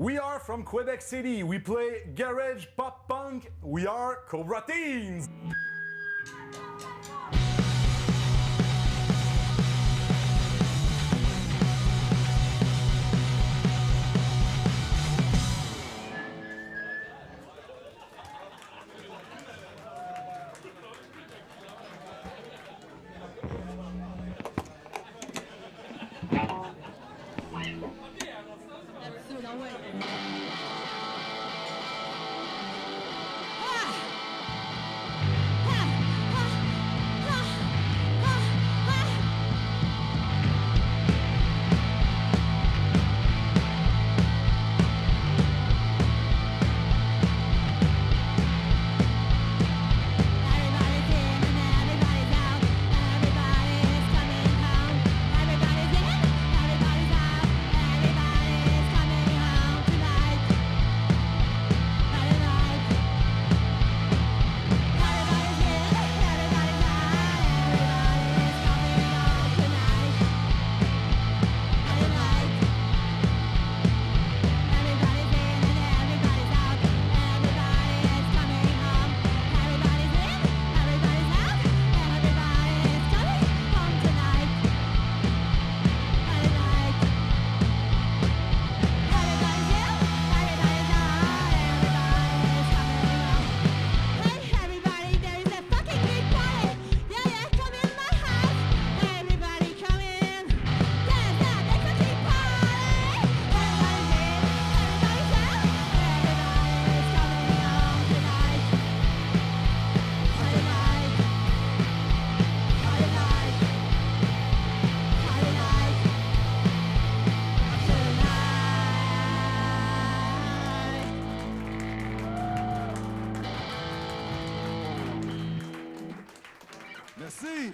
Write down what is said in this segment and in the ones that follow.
We are from Quebec City. We play garage pop punk. We are Cobrateens. Merci.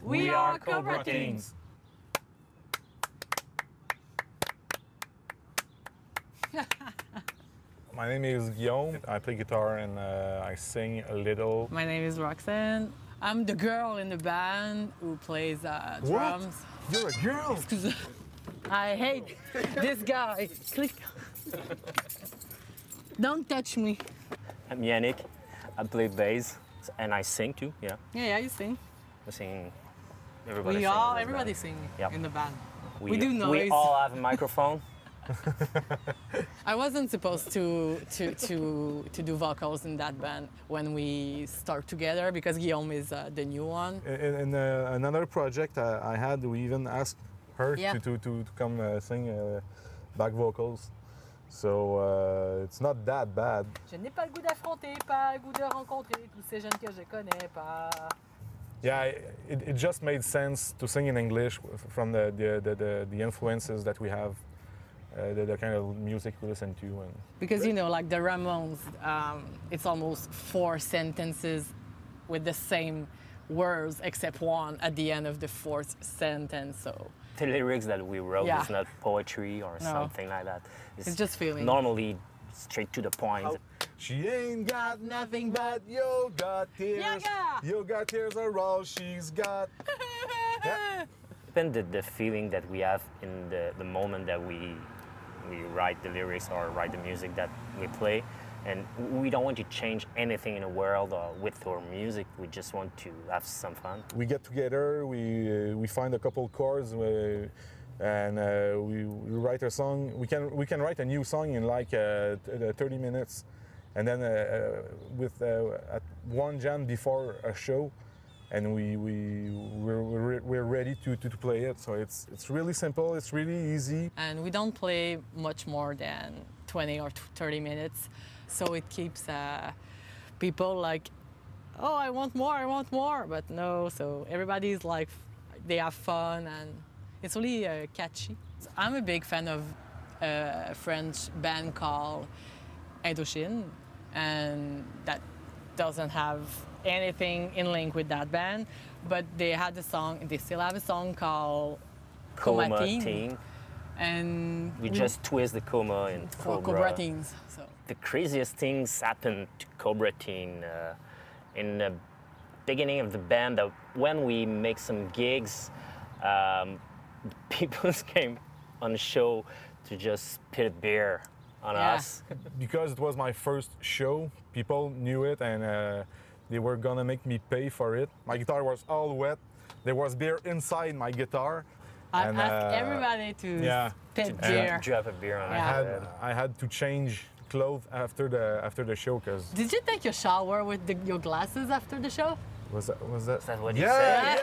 We are Cobrateens. My name is Guillaume. I play guitar and I sing a little. My name is Roxanne. I'm the girl in the band who plays drums. What? You're a girl? I hate this guy. Click. Don't touch me. I'm Yannick. I play bass and I sing too. Yeah. Yeah, you sing. I sing. Everybody Everybody sing in the band. We do noise. We all have a microphone. I wasn't supposed to do vocals in that band when we start together because Guillaume is the new one. In another project I had, we even asked her to come sing back vocals. So it's not that bad. Je n'ai pas le goût d'affronter, pas le goût de rencontrer tous ces jeunes que je connais pas. Yeah, it just made sense to sing in English from the influences that we have, the kind of music we listen to. And because, you know, like the Ramones, it's almost 4 sentences with the same words except one at the end of the 4th sentence. So the lyrics that we wrote is not poetry or something like that. It's just feeling. Normally straight to the point. She ain't got nothing but yoga tears. Yoga tears are all she's got. Yeah. Depends the feeling that we have in the moment that we write the lyrics or write the music that we play. And we don't want to change anything in the world or with our music. We just want to have some fun. We get together, we find a couple chords, and we write a song. We can write a new song in like 30 minutes, and then at one jam before a show, and we're ready to play it. So it's really simple. It's really easy. And we don't play much more than 20 or 30 minutes. So it keeps people like, oh, I want more, but no. So everybody's like, they have fun, and it's really catchy. I'm a big fan of a French band called Undertones, and that doesn't have anything in link with that band, but they still have a song called Cobrateens. And we just twist the comma in for Cobrateens. So the craziest things happened to Cobrateens in the beginning of the band. That when we make some gigs, people came on the show to just spit beer on us. Because it was my first show, people knew it, and they were gonna make me pay for it. My guitar was all wet. There was beer inside my guitar. I asked everybody to spit beer. Drop a beer on I had to change clothes after the show because. Did you take your shower with your glasses after the show? Was that Is that what you said? Yeah.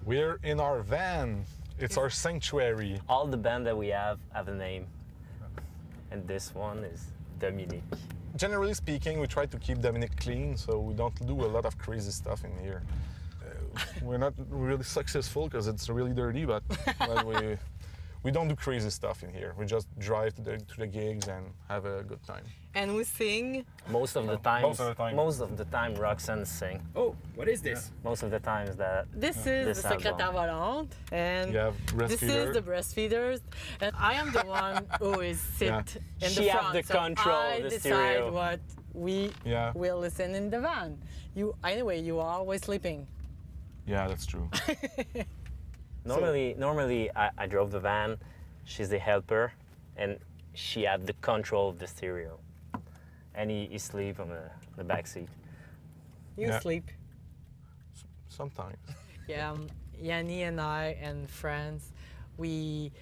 We're in our van. It's our sanctuary. All the band that we have a name. And this one is Dominique. Generally speaking, we try to keep Dominic clean, so we don't do a lot of crazy stuff in here. We're not really successful because it's really dirty, but we don't do crazy stuff in here. We just drive to the gigs and have a good time. And we sing. Most of the time. Most of the time, Roxanne sing. Oh, what is this? Most of the times that. This is the secrétaire volante, and this is the breastfeeders. And I am the one who is sit in She the have front. the control I of the decide stereo. what we will listen in the van. Anyway, you are always sleeping. Yeah, that's true. Normally I drove the van. She's the helper, and she had the control of the stereo. And he sleep on the back seat. You sleep. Sometimes. Yeah, Yanni and I and friends, we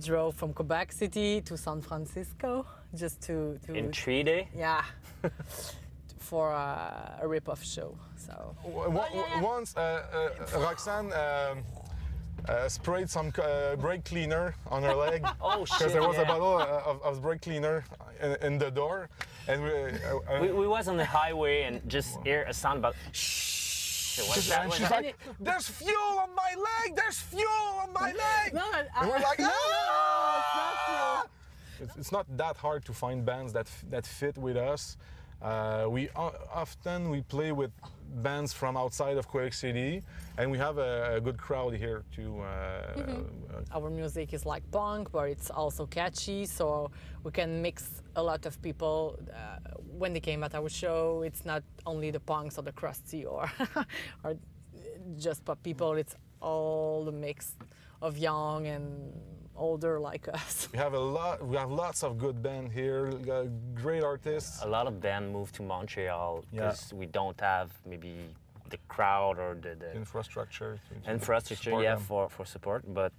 drove from Quebec City to San Francisco just to In 3 days? Yeah, for a rip-off show. So Once Roxanne sprayed some brake cleaner on her leg. Oh shit! Because there was a bottle of brake cleaner in the door, and we was on the highway and just hear a sound about. She's like, "There's fuel on my leg! There's fuel on my leg!" No, and we're like, no, "Ah!" It's not that hard to find bands that fit with us. We often play with bands from outside of Quebec City, and we have a good crowd here too. Our music is like punk, but it's also catchy, so we can mix a lot of people. When they came at our show, it's not only the punks or the crusty or just pop people. It's all the mix of young and older like us. We have lots of good band here, great artists. A lot of bands move to Montreal because we don't have maybe the crowd or the infrastructure. For support. But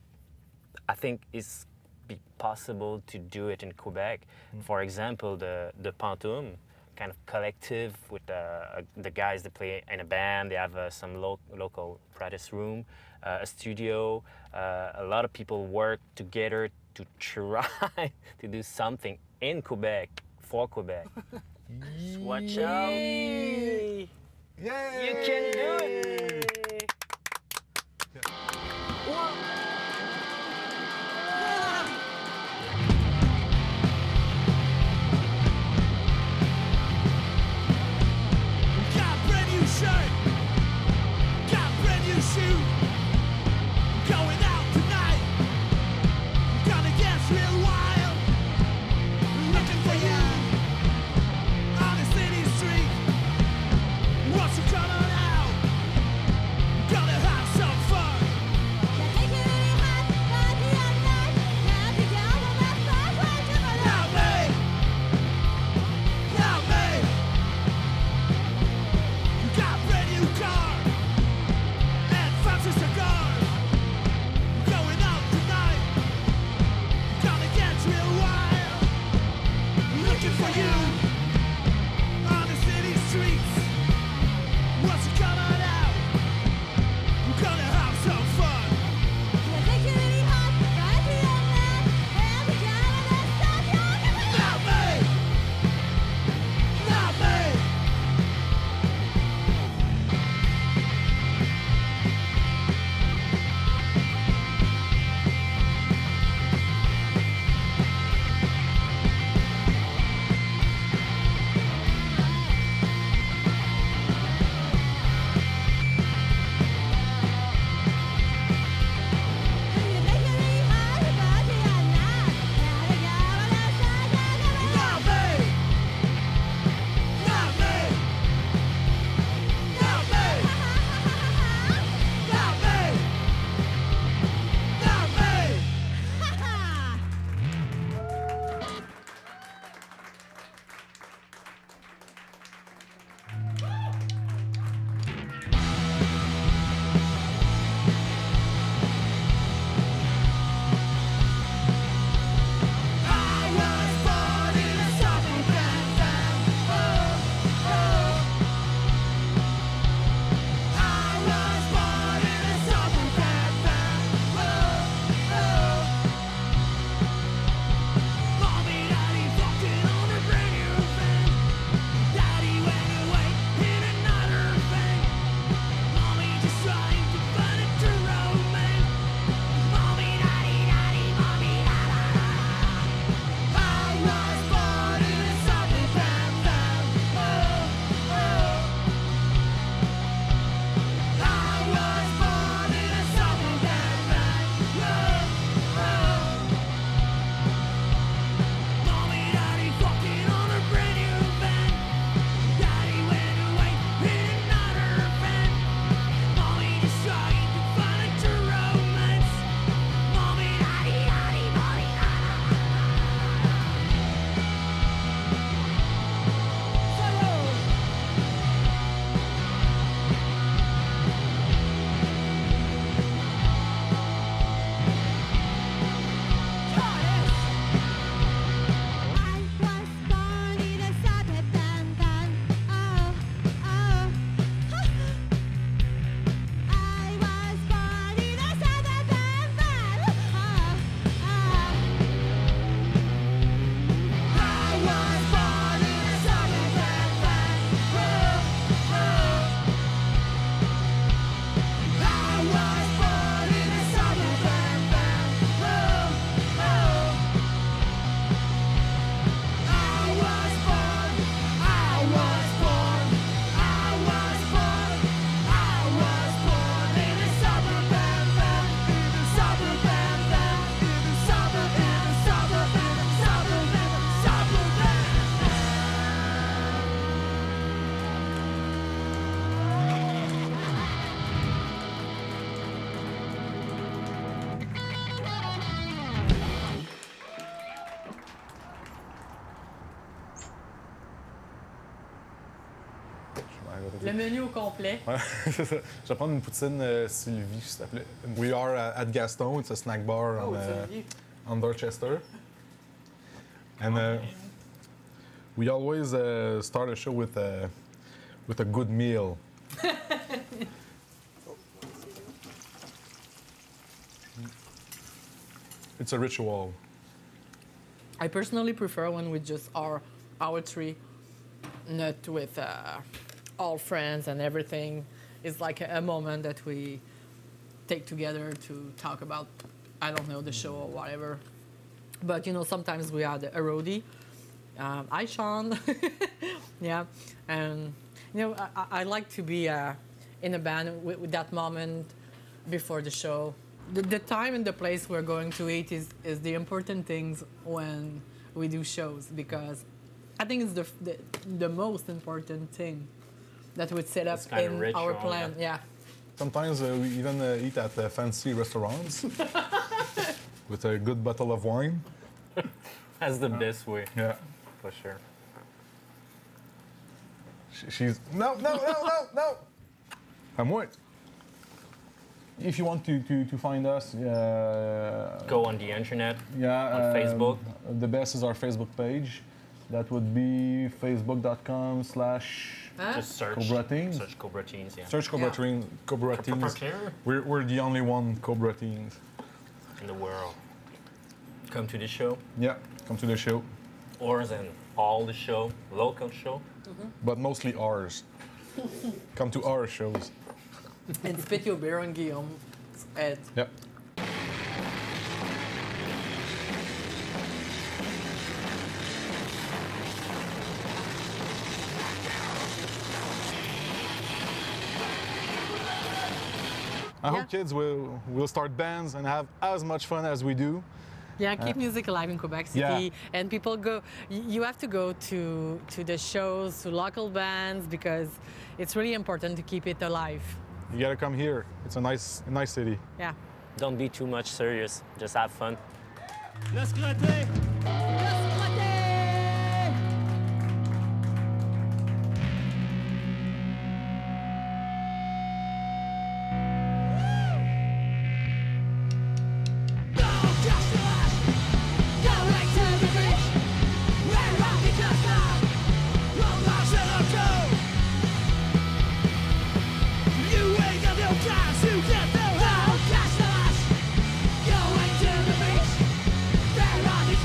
I think it's be possible to do it in Quebec. For example, the Pantoum kind of collective with the guys that play in a band. They have some local practice room, a studio. A lot of people work together to try to do something in Quebec for Quebec. Watch out! Yay! Yay! You can do it! Le menu au complet. Ouais, c'est ça. Je vais prendre une poutine Sylvie, s'il te plaît. We are at Gaston. It's a snack bar on Dorchester. And we always start a show with a good meal. It's a ritual. I personally prefer when we just are our three, not with all friends and everything. It's like a moment that we take together to talk about, I don't know, the show or whatever. But, you know, sometimes we had a roadie. Hi, Sean. Yeah. And, you know, I like to be in a band with that moment before the show. The time and the place we're going to eat is the important things when we do shows, because I think it's the most important thing that we set up in our plan. Yeah. Sometimes we even eat at fancy restaurants with a good bottle of wine. That's the best way. Yeah. For sure. She's no. I'm what? If you want to find us, Go on the internet. Yeah, on Facebook. The best is our Facebook page. That would be facebook.com/ Just search. Cobrateens. Search Cobrateens. Yeah. Search Cobrateens. We're the only one Cobrateens In the world. Come to the show. Yeah, come to the show. Ours and all the show, local show. But mostly ours. Come to our shows. And spit your beer on Guillaume's head. Yep. I hope kids will start bands and have as much fun as we do. Yeah, keep music alive in Quebec City. Yeah. And people go, you have to go to the shows, to local bands, because it's really important to keep it alive. You gotta come here. It's a nice city. Yeah. Don't be too much serious. Just have fun. Let's Crotez! Going to the beach, they're on the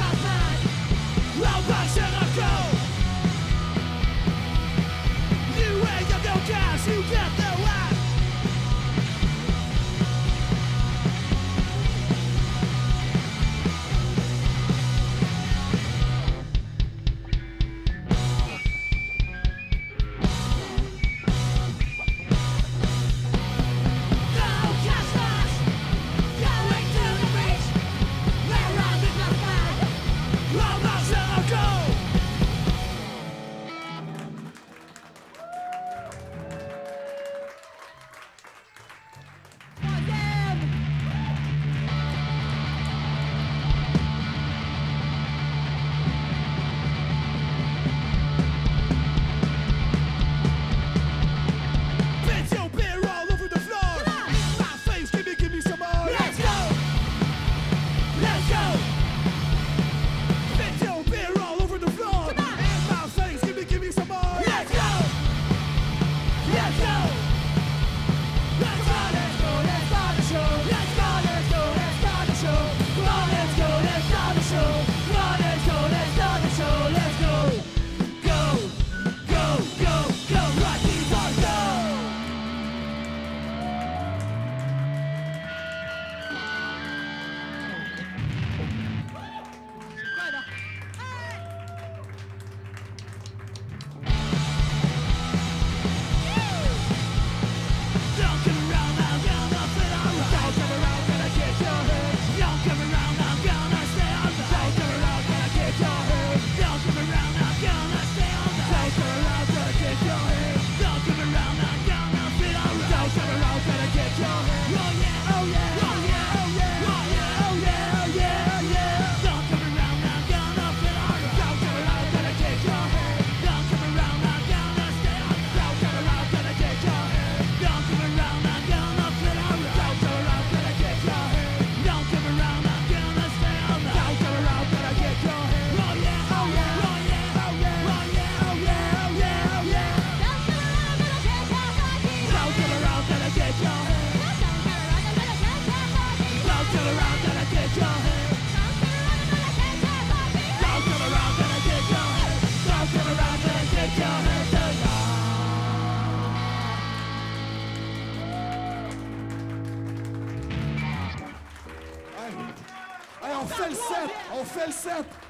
fait le set! On fait le set!